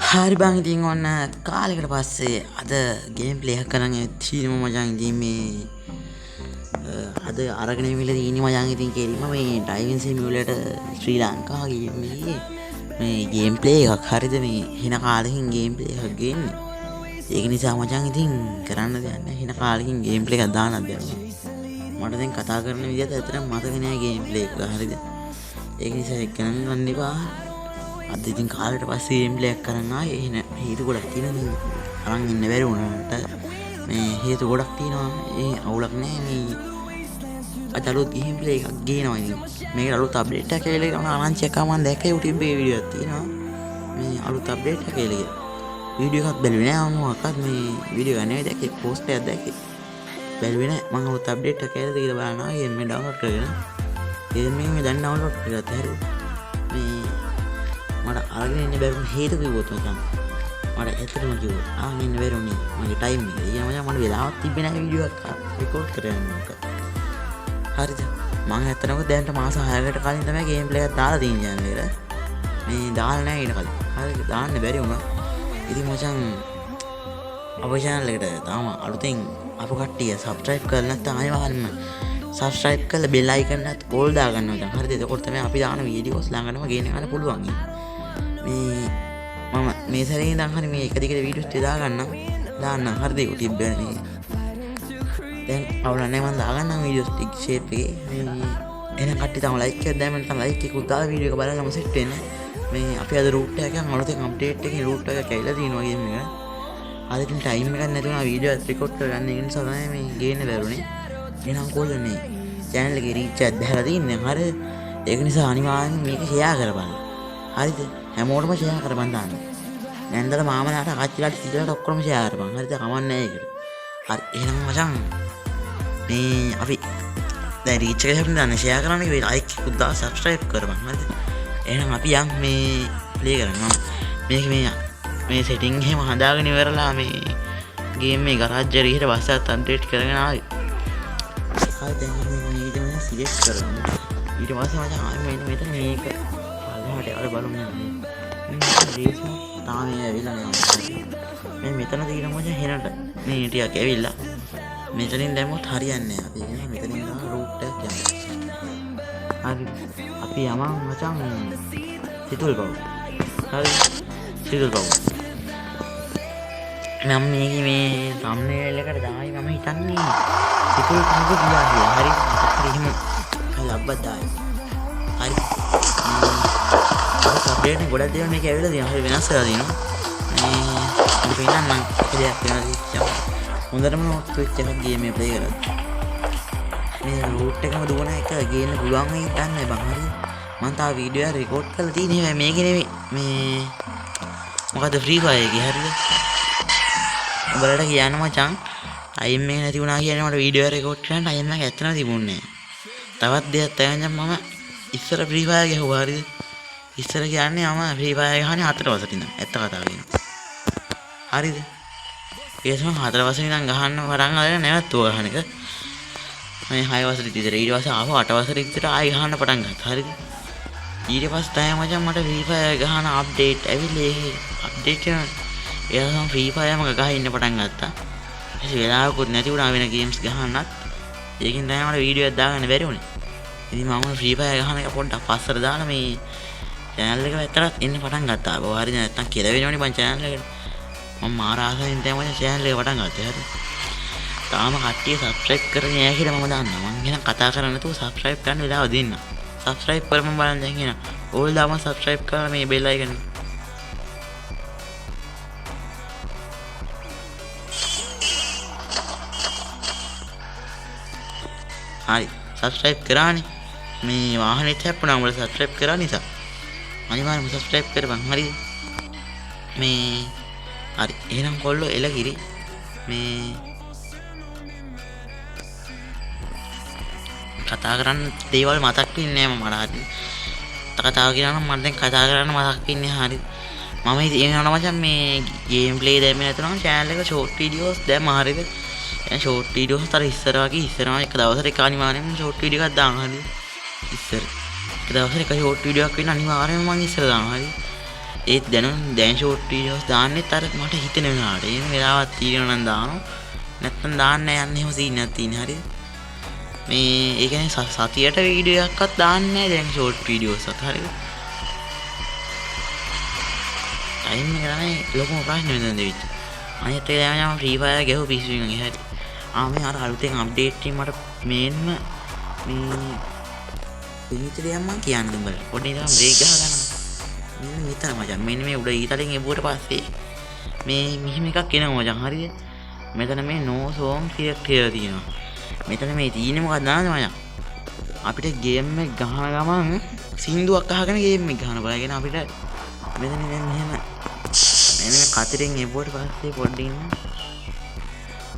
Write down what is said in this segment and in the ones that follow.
හරි බං ඉතින් ඔන්න කාලෙකට පස්සේ අද ගේම් ප්ලේ එකක් කරන් තියෙනවා මචං. ඉතින් මේ අද අරගෙන ඉවිල්ලා තියෙන්නේ මචං. ඉතින් කෙලින්ම මේ ඩ්‍රයිවිං සිමියුලේටර් ශ්‍රී ලංකා ගේම් එකේ මේ ගේම් ප්ලේ එකක් හරිද මේ හින කාලෙකින් ගේම් ප්ලේ එකක් ගේන්නේ. ඒක නිසා මචං ඉතින් කරන්න දෙයක් නැහැ. හින කාලෙකින් ගේම් ප්ලේ එකක් දාන්නත් දෙනවා. මට දැන් කතා කරන විදිහට ඇත්තටම මතක නෑ ගේම් ප්ලේ එක හරිද. ඒක නිසා ඒක ගණන් එපා. අද ඉතින් කාලෙට පස්සේ ගේම් ප්ලේ එකක් කරන්න ආයේ එන හේතු ගොඩක් තියෙනවා. අරන් ඉන්න බැරි වුණාට මේ හේතු ගොඩක් තියෙනවා. ඒ අවුලක් නෑ මේ අද අලුත් ගේම් ප්ලේ එකක් ගේනවා. ඉතින් මේක අලුත් අප්ඩේට් එකක් කියලා ගමන් ආරංචියක් ආව මම දැක්කේ YouTube එකේ වීඩියෝ එකක් තියෙනවා. මේ අලුත් අප්ඩේට් එකක් කියලා. වීඩියෝ එකක් බැලුවේ නෑ මොකක්වත් මේ වීඩියෝ එක නෙවෙයි දැක්කේ පෝස්ට් එකක් දැක්කේ. බැලුවේ නෑ මම අලුත් අප්ඩේට් එකක් කියලා කියලා බලනවා. ගේම් එක ඩවුන්ලෝඩ් කරගෙන ගේම් එක මේ දැන් ඩවුන්ලෝඩ් කරගත්තා හරිද. මේ මට අරගෙන ඉන්න බැරුණ හේතු කිව්වොත් මචං මට ඇත්තටම කිව්වොත් ආගෙන ඉන්න බැරුණේ මගේ ටයිම් එක. ඒ මචං මට වෙලාවක් තිබ්බේ නැහැ වීඩියෝ එකක් රෙකෝඩ් කරන්න එක. හරිද? මම ඇත්තටම දැන්ට මාස 6කට කලින් තමයි ගේම් ප්ලේ එකක් දාලා තියෙන්නේ channel එකට. මේ දාලා නැහැ ඊට කලින්. හරිද? දාන්න බැරි වුණා. ඉතින් මචං අපේ channel එකට තාම අලුතෙන් අප කට්ටිය subscribe කරලා නැත්නම් අනිවාර්යෙන්ම subscribe කරලා bell icon එකත් all දාගන්න මචං. හරිද? එතකොට තමයි අපි දාන වීඩියෝස් ළඟටම ගේන්න ගන්න පුළුවන්. මේ මම මේ සැරේ ඉඳන් හරි මේ එක දිගට වීඩියෝස් දාන්නම් හරිද YouTube එකේ මේ දැන් අවුල නැහැ මම දාගන්නම් වීඩියෝස් ටික ෂේප් එකේ මේ එහෙනම් කට්ටිය තාම ලයික් එකක් දැම්ම නැත්නම් ලයික් එකක් උදාලා වීඩියෝ එක බලලාම සෙට් වෙන්න මේ අපි අද රූට් එකෙන් අලුතෙන් අප්ඩේට් එකකින් රූට් එක කැවිලා තියෙනවා ගේම් එක. අද ඉතින් ටයිම් එකක් නැතුණා වීඩියෝ එකක් රෙකෝඩ් කරගන්න. ඒ නිසා තමයි මේ ගේන්න බැරුනේ. එහෙනම් කොල්ලනේ channel එකේ රීච් එකක් දැහලා තින්නේ හරිද. ඒක නිසා අනිවාර්යෙන් මේක ෂෙයා කරපන්. හරිද? හැමෝටම ෂෙයා කරපන් දාන්න. නැන්දලා මාමලාට අකච්චිලාට සීලාට ඔක්කොම ෂෙයා කරපන්. හරිද? කමක් නැහැ ඒකට. හරි එහෙනම් මචං මේ අපි දැන් රීච් එක හැප්පෙන දාන්න ෂෙයා කරන්න කිව්වේ ලයික් එකක් දාලා සබ්ස්ක්‍රයිබ් කරපන්. හරිද? එහෙනම් අපි යන් මේ ප්ලේ කරනවා. මේක මේ සෙටින් එහෙම හදාගෙන ඉවරලා මේ ගේම් මේ ගරාජ් එකේ ඉහිට බස්සත් අප්ඩේට් කරගෙන ආවි. හරි දැන් මේ ඊට මම සිලෙක්ට් කරනවා. ඊට පස්සේ මචං ආයෙ මෙතන මේක පල්ලෙහාට යවලා බලමු නේද. මේ තාම ඇවිල්ලා නැහැ. මේ මෙතන තියෙන මොකද හෙනට මේ ටිකක් ඇවිල්ලා මෙතනින් දැම්මොත් හරියන්නේ නැහැ. අපි එනවා මෙතනින් ගා රූට් එකක් යන්න. හරි අපි යමු මචං සිතුල් බව. හරි සිතුල් බව. මම මේ thumbnail එකට දායි මම හිතන්නේ සිතුල් කවුද කියලා කියලා. හරි එහෙම ලබ්බත් දායි. හරි අප්ඩේට් එක ගොඩක් දේවල් මේක ඇවිල්ලා තියෙනවා. හරි වෙනස් කරලා තියෙනවා. මේ අපි පෙන්නන්නම් එක දෙයක් වෙනවා. හොඳටම ස්විච් එකක් ගේම් එක ප්ලේ කරලා. මේ රූට් එකම දුවන එක ගේන්න පුළුවන් වෙයි හිතන්නේ බං. හරි මම තාම වීඩියෝ එක රෙකෝඩ් කරලා තියෙන්නේ. හැබැයි මේක නෙමෙයි මේ මොකද්ද ෆ්‍රී ෆයර් එකේ. හරිද? උඹලට කියන්න මචං ටයිම් එක නැති වුණා කියන්නේ මට වීඩියෝ එක රෙකෝඩ් කරන්න ටයිම් එක ඇත්තම තිබුණේ නැහැ. තවත් දෙයක් තමයි මම ඉස්සර ෆ්‍රී ෆයර් ගහුවා. හරිද? ඉස්සර කියන්නේ මම ෆ්‍රී ෆයර් ගහන්නේ 4 වසරේ ඉඳන්. ඇත්ත කතාව කියනවා. හරිද? ඒසම 4 වසරේ ඉඳන් ගහන්න පටන් අරගෙන නැවතුවා ගහන එක. මේ 6 වසරේ ඉඳලා ඊට පස්සේ ආව 8 වසරේ ඉඳලා ආයෙ ගහන්න පටන් ගත්තා. හරිද? ඊට පස්සේ තමයි මචං මට ෆ්‍රී ෆයර් ගහන අප්ඩේට් ඇවිල්ලා ඒ අප්ඩේට් කරන එයාම ෆ්‍රී ෆයර්ම ගහගෙන ඉන්න පටන් ගත්තා. ඊට වෙලාවකුත් නැති වුණා වෙන ගේම්ස් ගහන්නත්. ඒකෙන් තමයි මට වීඩියෝ එකක් දාගන්න බැරි වුණේ. ඉතින් මම ෆ්‍රී ෆයර් ගහන එක පොඩ්ඩක් පස්සට දාලා මේ channel එක වැතරත් එන්න පටන් ගත්තා. ඔය හරිද නැත්තම් කියලා වෙනවනේ මං channel එකට. මම මාර ආසෙන් තමයි channel එක පටන් ගත්තේ. හරි. තාම කට්ටිය subscribe කරන්නේ නැහැ කියලා මම දන්නවා. මං එහෙනම් කතා කරන්නේ නැතුව subscribe කරන්න වෙලාව දෙන්න. subscribe කරමු බලන්න දැන් එහෙනම්. ඕල් දාම subscribe කරලා මේ bell icon හරි subscribe කරානේ. මේ වාහනේත් හැප්පුණා උඹලා subscribe කරා නිසා. අනිවාර්යයෙන්ම subscribe කරපන්. හරිද? මේ හරි එහෙනම් කොල්ලෝ එළගිරි මේ කතා කරන්න දේවල් මතක් වෙන්නේ නැහැ මට. හරි කතාව කියනවා නම් මට දැන් කතා කරන්න මතක් වෙන්නේ. හරි මම ඉතින් මචං මේ ගේම් ප්ලේ දැම්මේ නැතුනම channel එක short videos දැම්ම. හරිද? එහෙනම් short videos අතර ඉස්සර වගේ ඉස්සරම එක දවසට එක අනිවාර්යෙන්ම short video එකක් දාන්න. හරිද? ඉස්සර එක දවසට එක short video එකක් වෙන්න අනිවාර්යෙන්ම මම ඉස්සර දානවා. හරි ඒත් දැන් ෂෝට් වීඩියෝස් දාන්නෙත් අර මට හිතෙන වෙලාවට. ඒ වෙලාවක් තියෙනවා නම් දානවා. නැත්නම් දාන්න යන්නේ එහෙම සීන් එකක් තියෙන හරිද? මේ ඒ කියන්නේ සතියට වීඩියෝ එකක්වත් දාන්නේ නැහැ දැන් ෂෝට් වීඩියෝස් අත හරිද? ටයිම් එක තමයි ලොකුම ප්‍රශ්නේ මෙතන දෙවිච්ච. අනිත් එක දැන් මම ෆ්‍රී ෆයර් ගැහුව පිස්සු එකෙන් එහාට. මේ අර අලුතෙන් අප්ඩේට් එක මට මේන්ම මේ පිළිතුරයක් මම කියන්න දුඹල. පොඩි නිකන් බ්‍රේක් ගහලා ගන්න. මෙන්න මෙතන මචං. මෙන්න මේ උඩ ඊතලෙන් එබුවට පස්සේ මේ මෙහිම එකක් එනවා මචං හරිද? මෙතන මේ no song select කියලා තියෙනවා. මෙතන මේ තියෙන්නේ මොකක්ද දන්නවද මචං? අපිට ගේම් එක ගහන ගමන් සින්දුවක් අහගෙන ගේම් එක ගහන බලගෙන අපිට මෙතන දැන් මෙහෙම මෙන්න මේ කතරෙන් එබුවට පස්සේ පොඩ්ඩක් ඉන්න.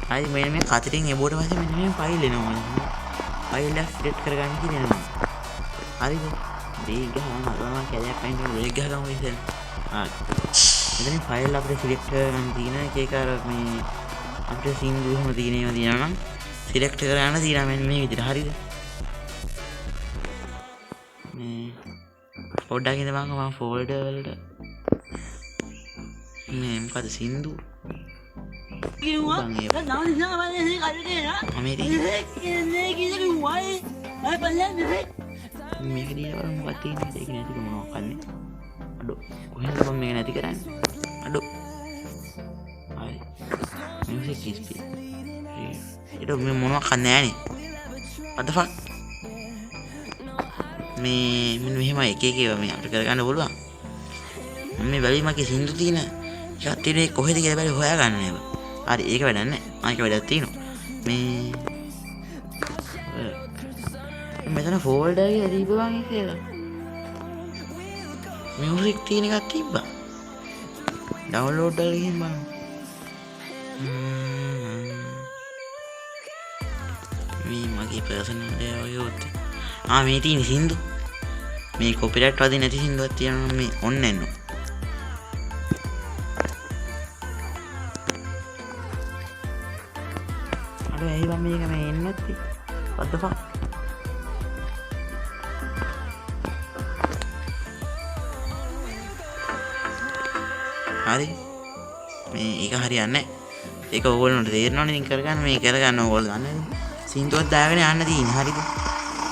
හරි මෙන්න මේ කතරෙන් එබුවට පස්සේ මෙන්න මේ ෆයිල් එනවා මචං. ෆයිල් එක සිලෙක්ට් කරගන්න කියනවා. හරිද? බ්‍රේක් ගහන්න අරනවා කැලයක් අයින් කරලා බ්‍රේක් ගහගමු ඉතින්. මෙතන ෆයිල් අපිට සිලෙක්ට් කරගන්න තියෙන එක අර මේ අපිට සින්දු එහෙම තියෙනවා නම් සිලෙක්ට් කරගන්න තියෙනවා මෙන්න මේ විදිහට හරිද? මේ පොඩ්ඩක් ඉඳපන් මම ෆෝල්ඩර් වලට මේ මොකද සින්දු මේක දිහා බලමු මොකක්ද තියෙන්නේ ඒක නැතික මොනවද කන්නේ අඩෝ කොහෙන්ද මම මේක නැති කරන්නේ අඩෝ හරි මියුසික් ස්පීඩ් ඒක මේ මොනවද කන්නේ නෑනේ what the fuck මේ මෙන්න මෙහෙම එක එක ඒවා මේ අපිට කරගන්න පුළුවන් මේ බැලීමකේ සින්දු තියෙන එකක් තියෙන්නේ කොහෙද කියලා බැලි හොයාගන්න නේද හරි ඒක වැඩක් නෑ අනික වැඩක් තියෙනවා මේ මෙතන ෆෝල්ඩර් එකේ දීපුවාන් කියලා මියුසික් තියෙන එකක් තිබ්බා ඩවුන්ලෝඩ් කරලා ගිහින් බලමු මේ මගේ පර්සනල් දේවල් වගේ උත් මේ තියෙන සින්දු මේ කොපිරයිට් වදින් නැති සින්දුවක් තියෙනවා මේ ඔන්න එන්න අර ඇයි මම මේක මේ එන්නේ නැත්තේ what the fuck හරි මේ ඒක හරියන්නේ නැහැ ඒක ඕගොල්ලන්ට තේරෙනවනේ ඉතින් කරගන්න මේ කරගන්න ඕගොල්ලෝ දන්නවනේ සින්දුවක් දාගෙන යන්න තියෙන්නේ හරිද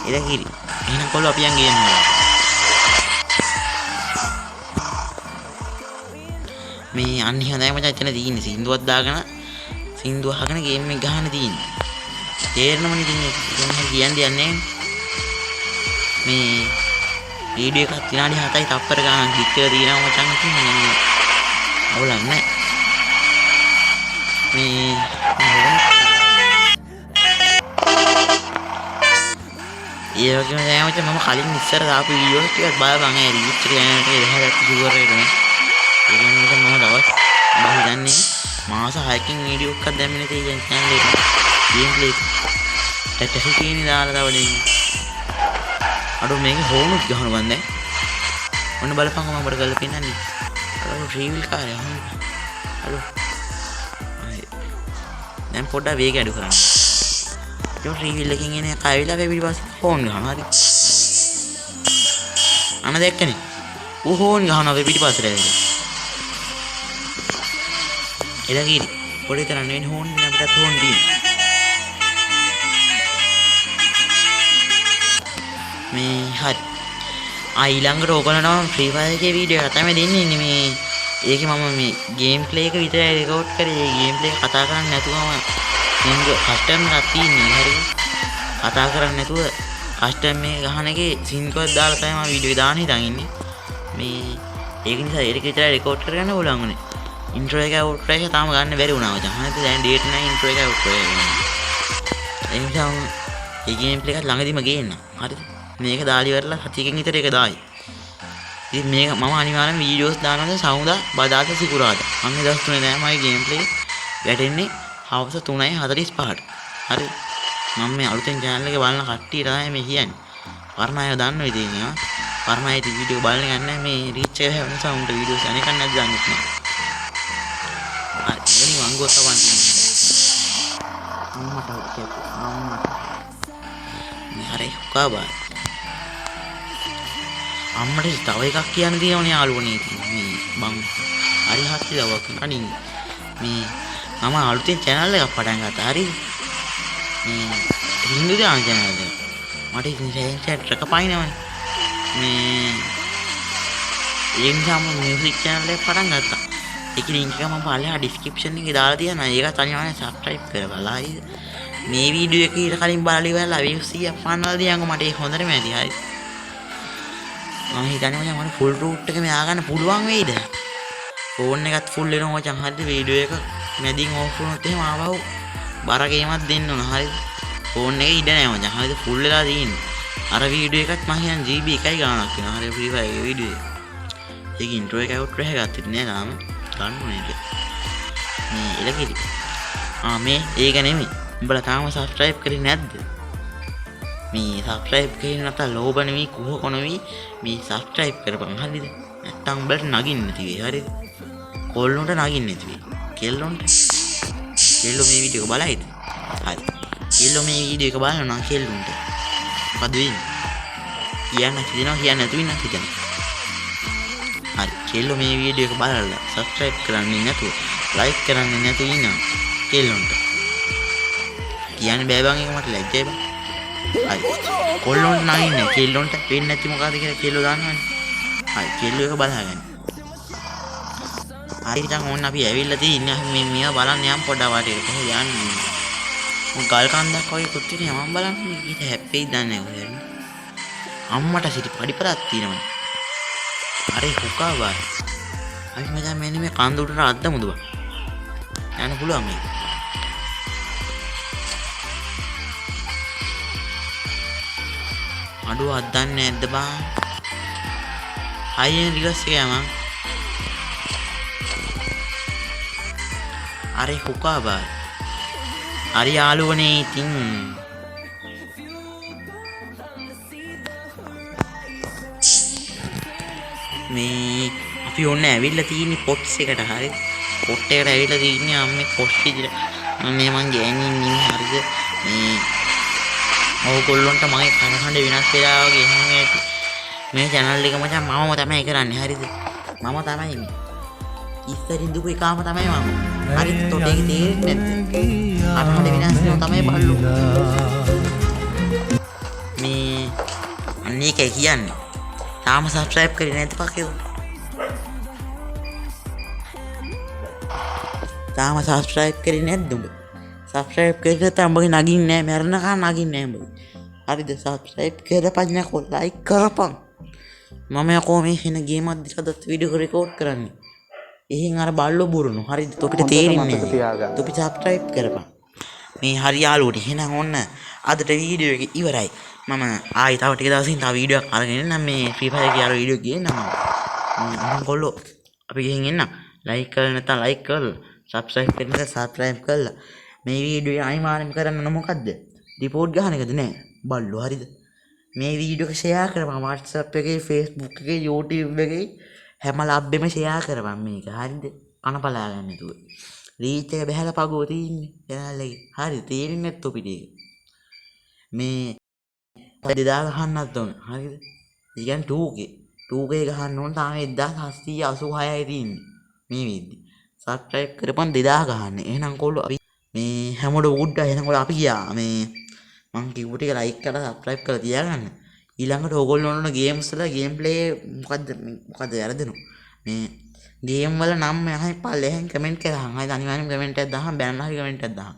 එලා කිරි එහෙනම් කොල්ලෝ අපි යන් ගේනවා මේ අන්නේ හොඳයි මචං එතන තියෙන්නේ සින්දුවක් දාගෙන සින්දුව අහගෙන ගේම් එක ගහන්න තියෙන්නේ තේරෙනවනේ ඉතින් ඒක කියන්නේ යන්නේ මේ වීඩියෝ එකක් විනාඩි 7යි තප්පර ගානක් ක්ලික් කරලා තියෙනවා මචං ඉතින් අවුලක් නැහැ මේ ඒ වගේම දැන් මචං මම කලින් ඉස්සර දාපු වීඩියෝස් ටිකක් බලපන් ඒ රීච් එක යනකොට එහාට ෂුවර් එක නේ ඒ කියන්නේ මම දවස් බහිදන්නේ මාස 6කින් වීඩියෝ එකක් දැම්මේ නැති ඒ channel එක ගේම් ප්ලේ ටැටසි තියෙන දාලා තව දෙන්නේ අඩෝ මේකේ හෝමුත් ගහන බන් දැන් ඔන්න බලපන් මම අපිට කරලා පෙන්නන්නේ අර රීවිල් කාර්යය හලෝ දැන් පොඩ්ඩක් වේගය අඩු කරන්න ඒ රීවිල් එකකින් එන කයිලා පිටිපස්සේ ෆෝන් ගහනවා හරි අන දැක්කනේ ඌ ෆෝන් ගහනවා පිටිපස්සට ඇවිල්ලා එලා කීරි පොඩි තරම් නෙවෙයි ෆෝන් නේ අපිට ෆෝන් තියෙන්නේ මේ හරි ඊළඟට ඕගොල්ලෝ ෆ්‍රී ෆයර් එකේ වීඩියෝ එක තමයි දෙන්නේ මේ ඒකේ මම මේ ගේම් ප්ලේ එක විතරයි රෙකෝඩ් කරේ ඒ ගේම් ප්ලේ කතා කරන්නේ නැතුවම නින්ග කස්ටම් එකක් තියෙන්නේ හරිද කතා කරන්නේ නැතුව කස්ටම් එක ගහන එකේ සින්කෝඩ් දාලා තමයි මම වීඩියෝ එක දාන්න හිතන් ඉන්නේ මේ ඒක නිසා ඒක විතරයි රෙකෝඩ් කරගන්න ඕලං උනේ ඉන්ට්‍රෝ එක අවුට්රෝ එක තාම ගන්න බැරි වුණා මචං හරිද දැන් ඩේට් නැහැ ඉන්ට්‍රෝ එක අවුට්රෝ එක ඒ නිසා ඒ ගේම් ප්ලේ එක ළඟදිම ගේන්න හරිද මේක දාලි වරලා සතියකින් විතර ඒක දායි ඉතින් මේක මම අනිවාර්යෙන් වීඩියෝස් දානවා සවුදා බදාදා සිකුරාදා අන්නේ දවස් තුනේ තමයි මගේ ගේම් ප්ලේ වැටෙන්නේ හවස 3:45ට හරි මම මේ අලුතෙන් channel එක බලන කට්ටියට තමයි මේ කියන්නේ වර්ණ අය දන්නව ඉතින් යා වර්ණ අය ඉතින් වීඩියෝ බලන්න ගන්න මේ රීච් එක හැම නිසා උන්ට වීඩියෝස් අනේක නැද්ද දන්නේ නැහැ හරි එනි වංගෝ තවන් අම්මට අම්මට මේ හරි කොබා අම්මට තව එකක් කියන්න තියෙනවනේ යාළුවනේ ඉතින් මේ මං හරි හත්ති දවස් අනින් මේ මම අලුතෙන් channel එකක් පටන් ගත්තා හරිද මේ හින්දු දාන channel එක මට ඉතින් chat එක පයින්නවනේ මේ ඒ නිසා මම music channel එක පටන් ගත්තා ඒකේ link එක මම පල්ලෙහා description එකේ දාලා තියෙනවා ඒක තනියම subscribe කරලා හරිද මේ වීඩියෝ එක ඊට කලින් බලලා ඉවරලා views 100ක් පන්නලා දියන්කො මට ඒක හොඳටම ඇති හරිද මම හිතන්නේ මචං මට ෆුල් රූට් එක මෙයා ගන්න පුළුවන් වෙයිද ෆෝන් එකත් ෆුල් වෙනවා මචං හරිද වීඩියෝ එක මැදින් ඕෆ් වුණොත් එහෙම ආවව බර ගේමක් දෙන්න ඕන හරිද ෆෝන් එකේ ඉඩ නැහැ මචං හරිද ෆුල් වෙලා තියෙන්නේ අර වීඩියෝ එකත් මම කියන්නේ GB 1යි ගාණක් වෙනවා හරිද ෆ්‍රී ෆයර් එකේ වීඩියෝ එක ඒක ඉන්ට්‍රෝ එක අවුට් වෙලා ගත්තේ නෑ තාම ගන්න ඕනේ ඒක මේ එලකිරි මේ ඒක නෙමෙයි උඹලා තාම subscribe කරේ නැද්ද මේ subscribe කරේ නැත්නම් ලෝභ නෙමෙයි කුහක නෙමෙයි මේ subscribe කරපන් හරිද නැත්නම් උඹලට නගින්න නැති වෙයි හරිද කොල්ලොන්ට නගින්න නැති වෙයි කෙල්ලොන්ට කෙල්ලෝ මේ වීඩියෝ එක බලයිද හරි කෙල්ලෝ මේ වීඩියෝ එක බලනවා නම් කෙල්ලොන්ට මොකද වෙන්නේ කියන්න හිතෙනවා නැතු වෙන හිතන්න හරි කෙල්ලෝ මේ වීඩියෝ එක බලලා subscribe කරන්නේ නැතුව like කරන්නේ නැතුව ඉන්නවා කෙල්ලොන්ට කියන්න බෑ බං ඒක මට ලැජ්ජයි බං හරි කොල්ලොන්ට නගින්නේ කෙල්ලොන්ට වෙන්නේ නැති මොකද කියලා කෙල්ලෝ දන්නවනේ හරි කෙල්ලෝ එක බලාගන්න හරි දැන් ඕන්න අපි ඇවිල්ලා තියෙන්නේ මේ මේවා බලන්න යම් පොඩ්ඩක් වටේට කොහෙද යන්නේ ගල් කන්දක් වගේ කුත්තිනේ මම බලන්නේ ඊට හැප්පෙයි දන්නේ නැහැ අම්මට සිටි පඩිපරක් තියෙනවා හරි හුකා බා අපි මචං මෙන්න මේ කන්ද උඩට අද්දමුද බා යන්න පුළුවන් මේක අඩුව අද්දන්නේ නැද්ද බා හයියෙන් රිවර්ස් එක යමන් අර හුකා බා හරි යාළුවනේ ඉතින් මේ අපි ඔන්න ඇවිල්ලා තියෙන්නේ පොට්ස් එකට හරි පොට් එකට ඇවිල්ලා තියෙන්නේ අම්මේ පොට්ස් විදිහට මේ මං ගෑනින් ඉන්නේ හරිද මේ ඕගොල්ලන්ට මගේ කනහඬ වෙනස් වෙලා වගේ එහෙම ඇති මේ channel එක මචං මමම තමයි කරන්නේ හරිද මම තමයි මේ ඉස්සරින් දුක එකාම තමයි මම හරිද තොට ඒක තේරෙන්නේ නැද්ද කනහඬ වෙනස් වෙනවා තමයි බල්ලෝ මේ අනේක කියන්නේ තාම subscribe කරේ නැද්ද පකේව තාම subscribe කරේ නැද්ද උඹ subscribe කරලා නැත්නම් උඹගේ නගින්නේ නැහැ මැරෙනකන් නගින්නේ නැහැ උඹ හරිද subscribe කරපන් යකෝ like කරපන් මම යකෝ මේ වෙන ගේමක් දිහාත් වීඩියෝ රෙකෝඩ් කරන්නේ එහෙන් අර බල්ලෝ බුරුණු හරිද තොපිට තේරෙන්නේ නැහැ තොපි subscribe කරපන් මේ හරි යාළුවෝට එහෙනම් ඔන්න අදට වීඩියෝ එක ඉවරයි මම ආයි තව ටික දවසින් තව වීඩියෝ එකක් අරගෙන එන්නම් මේ ෆ්‍රී ෆයර් එකේ අර වීඩියෝ ගේන්නම් මම කොල්ලෝ අපි ගිහින් එන්නම් like කරලා නැත්නම් like කරලා subscribe කරන්න subscribe කරලා මේ වීඩියෝ එක අනිවාර්යයෙන්ම කරන්න මොකද්ද report ගහන එකද නෑ බල්ලෝ හරිද මේ වීඩියෝ එක share කරපන් WhatsApp එකේ Facebook එකේ YouTube එකේ හැම ලබ්බෙම share කරපන් මේක හරිද අනපලා ගන්න නේතුව reach එක බහැලා පගෝ තියෙන්නේ channel එකේ හරිද තේරෙන්නේ නැත් ඔපිට ඒක මේ 2000 ගහන්නත් ඕන හරිද ඒ කියන්නේ 2K ගහන්න ඕන තාම 1786යි තියෙන්නේ මේ වෙද්දි subscribe කරපන් 2000 ගහන්න එහෙනම් කොල්ලෝ අපි මේ හැමෝටම උඩ එහෙනම් කොල්ලෝ අපි ගියා මේ මං කිව්ව ටික like කරලා subscribe කරලා තියාගන්න ඊළඟට ඕගොල්ලෝ ඕන ගේම්ස් වල ගේම් ප්ලේ මොකද්ද වැරදෙනු මේ ගේම් වල නම් මම පල්ලෙහෙන් කමෙන්ට් කරහන් හරි අනිවාර්යෙන්ම කමෙන්ට් එකක් දාහන් බෑන්ලා හරි කමෙන්ට් එකක් දාහන්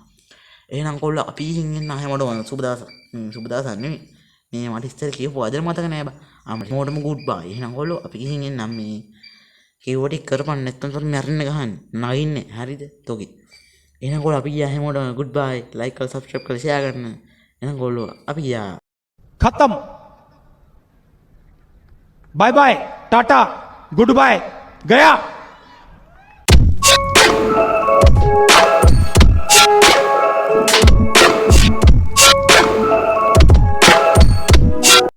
එහෙනම් කොල්ලෝ අපි හින් ඉන්න හැමෝටම සුබ දවසක් නෙමෙයි මේ මට ඉස්සර කියපුව අද මතක නෑ බා හැමෝටම good bye එහෙනම් කොල්ලෝ අපි ගිහින් එන්නම් මේ කිව්ව ටික කරපන් නැත්නම් තොර මැරෙන්න ගහන්නේ නගින්නේ හරිද තෝකි එහෙනම් කොල්ලෝ අපි ගියා හැමෝටම good bye like කරලා subscribe කරලා share කරන්න එහෙනම් කොල්ලෝ අපි ගියා खत्म bye bye tata goodbye गया